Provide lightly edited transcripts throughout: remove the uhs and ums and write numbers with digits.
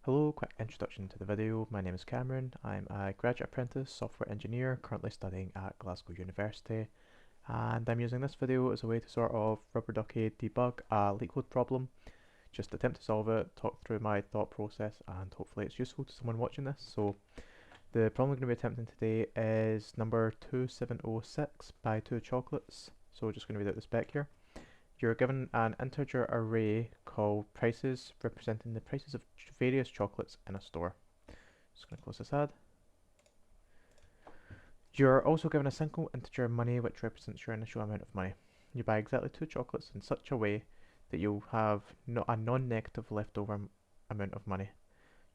Hello, quick introduction to the video. My name is Cameron. I'm a graduate apprentice software engineer currently studying at Glasgow University, and I'm using this video as a way to sort of rubber ducky debug a LeetCode problem, just attempt to solve it, talk through my thought process, and hopefully it's useful to someone watching this. So the problem we're going to be attempting today is number 2706 buy 2 chocolates. So we're just going to read out the spec here. You're given an integer array called prices, representing the prices of various chocolates in a store. Just going to close this ad. You're also given a single integer money, which represents your initial amount of money. You buy exactly 2 chocolates in such a way that you'll have a non-negative leftover amount of money.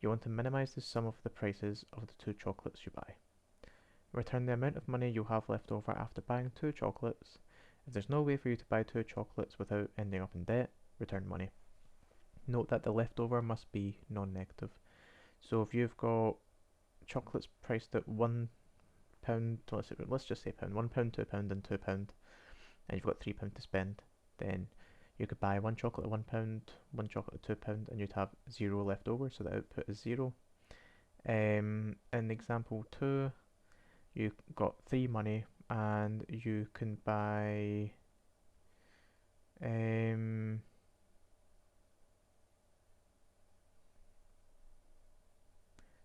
You want to minimize the sum of the prices of the 2 chocolates you buy. Return the amount of money you'll have left over after buying 2 chocolates. If there's no way for you to buy 2 chocolates without ending up in debt, return money. Note that the leftover must be non-negative. So if you've got chocolates priced at £1, let's just say £1, £1, £2 and £2, and you've got £3 to spend, then you could buy 1 chocolate at £1, 1 chocolate at £2, and you'd have 0 left over, so the output is 0. In example 2, you got 3 money, and you can buy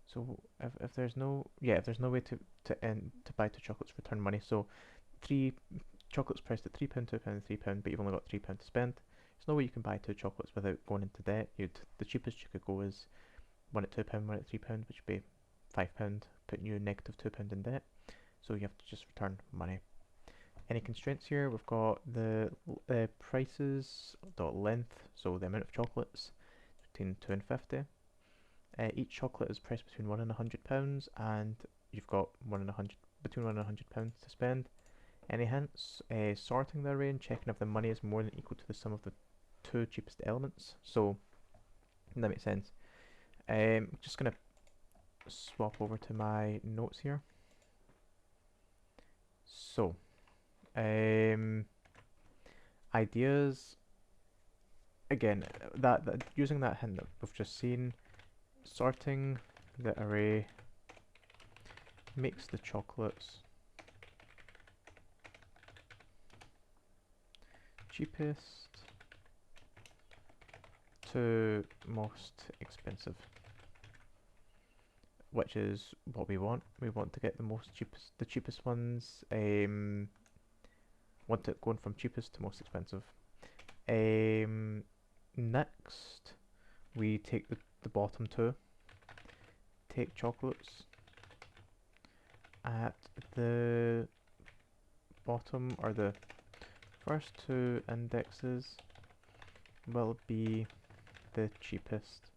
so if there's no way to buy 2 chocolates, return money. So 3 chocolates priced at £3, £2 and £3, but you've only got £3 to spend. There's no way you can buy 2 chocolates without going into debt. The cheapest you could go is 1 at £2, 1 at £3, which would be £5, putting you negative £2 in debt. So you have to just return money. Any constraints here? We've got the prices dot length, so the amount of chocolates between 2 and 50. Each chocolate is priced between £1 and £100, and you've got between £1 and £100 to spend. Any hints? Sorting the array and checking if the money is more than equal to the sum of the 2 cheapest elements. So that makes sense. Just gonna swap over to my notes here. So ideas, again, that using that hint that we've just seen, sorting the array makes the chocolates cheapest to most expensive, which is what we want. We want to get the cheapest ones. Want it going from cheapest to most expensive. Next, we take the bottom 2, take chocolates at the bottom, or the first 2 indexes will be the cheapest.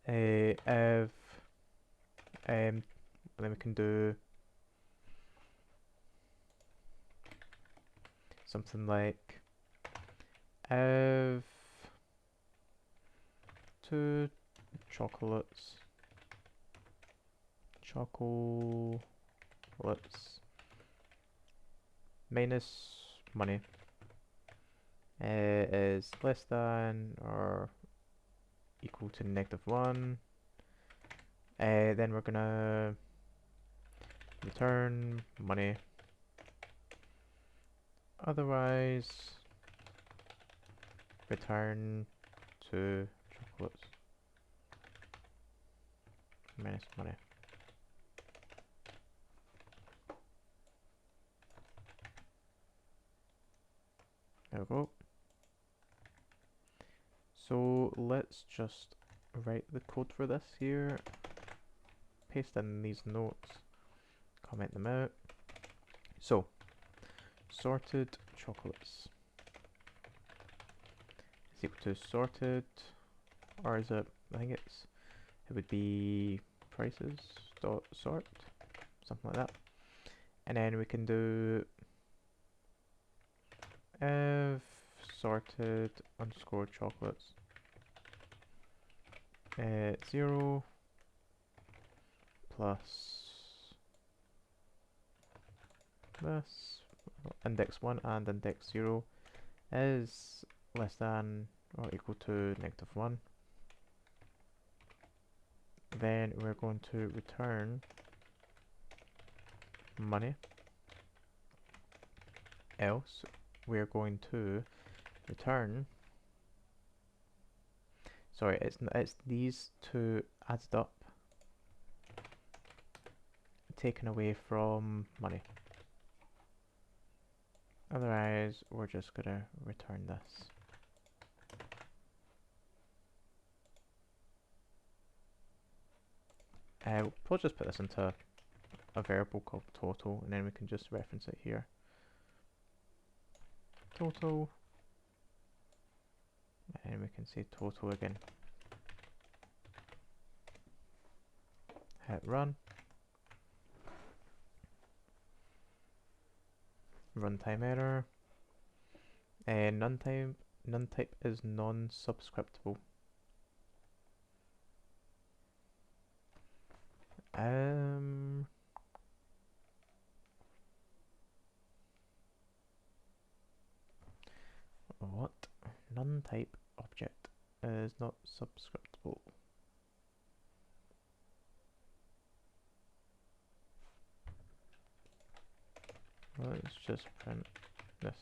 If then we can do something like if 2 chocolates minus money is less than or equal to -1, then we're gonna return money. Otherwise, return 2 chocolates minus money. There we go. So let's just write the code for this here, paste in these notes, comment them out. So sorted chocolates is equal to sorted, or is it, I think it would be prices dot sort, something like that. And then we can do if sorted underscore chocolates 0 plus this index 1 and index 0 is less than or equal to -1. Then we're going to return money. Else we're going to return, sorry, it's these two added up taken away from money. Otherwise we're just gonna return this. We'll just put this into a variable called total, and then we can just reference it here. Total, and we can say total again. Hit run. Runtime error. None type is non-subscriptable. What? None type object is not subscriptable. Let's just print this.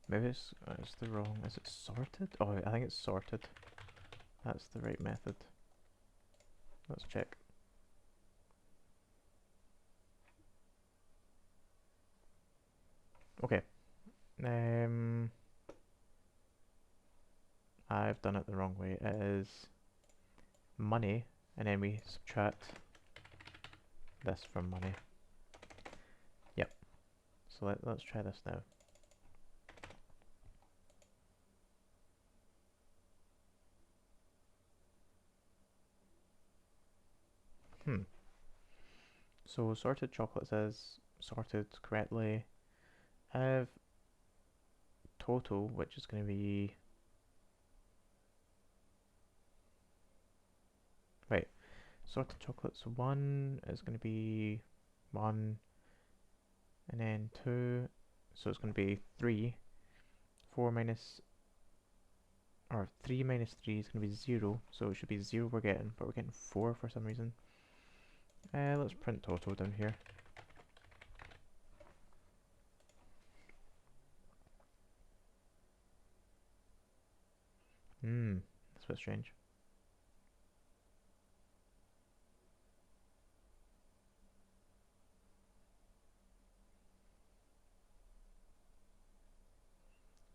Maybe it's the wrong. Is it sorted? Oh, I think it's sorted. That's the right method. Let's check. Okay. I've done it the wrong way. It is money, and then we subtract this from money. Yep. So let's try this now. So sorted chocolates is sorted correctly. I have total, which is going to be... Right. Sorted chocolates 1 is going to be 1, and then 2, so it's going to be 3. 4 minus... or 3 minus 3 is going to be 0, so it should be 0 we're getting, but we're getting 4 for some reason. Let's print total down here. That's a bit strange.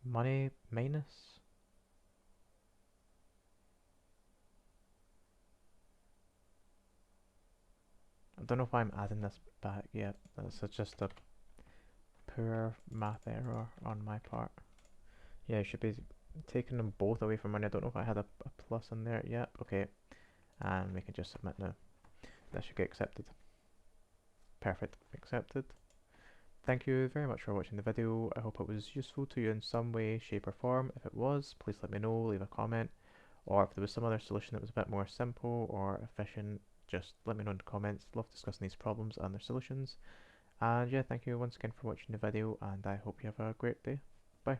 Money minus? I don't know if I'm adding this back yet. That's just a poor math error on my part. Yeah, I should be taking them both away from money. I don't know if I had a plus in there yet. Okay, and we can just submit now. That should get accepted. Perfect, accepted. Thank you very much for watching the video. I hope it was useful to you in some way, shape or form. If it was, please let me know, leave a comment. Or if there was some other solution that was a bit more simple or efficient, just let me know in the comments. Love discussing these problems and their solutions. And yeah, thank you once again for watching the video, and I hope you have a great day. Bye.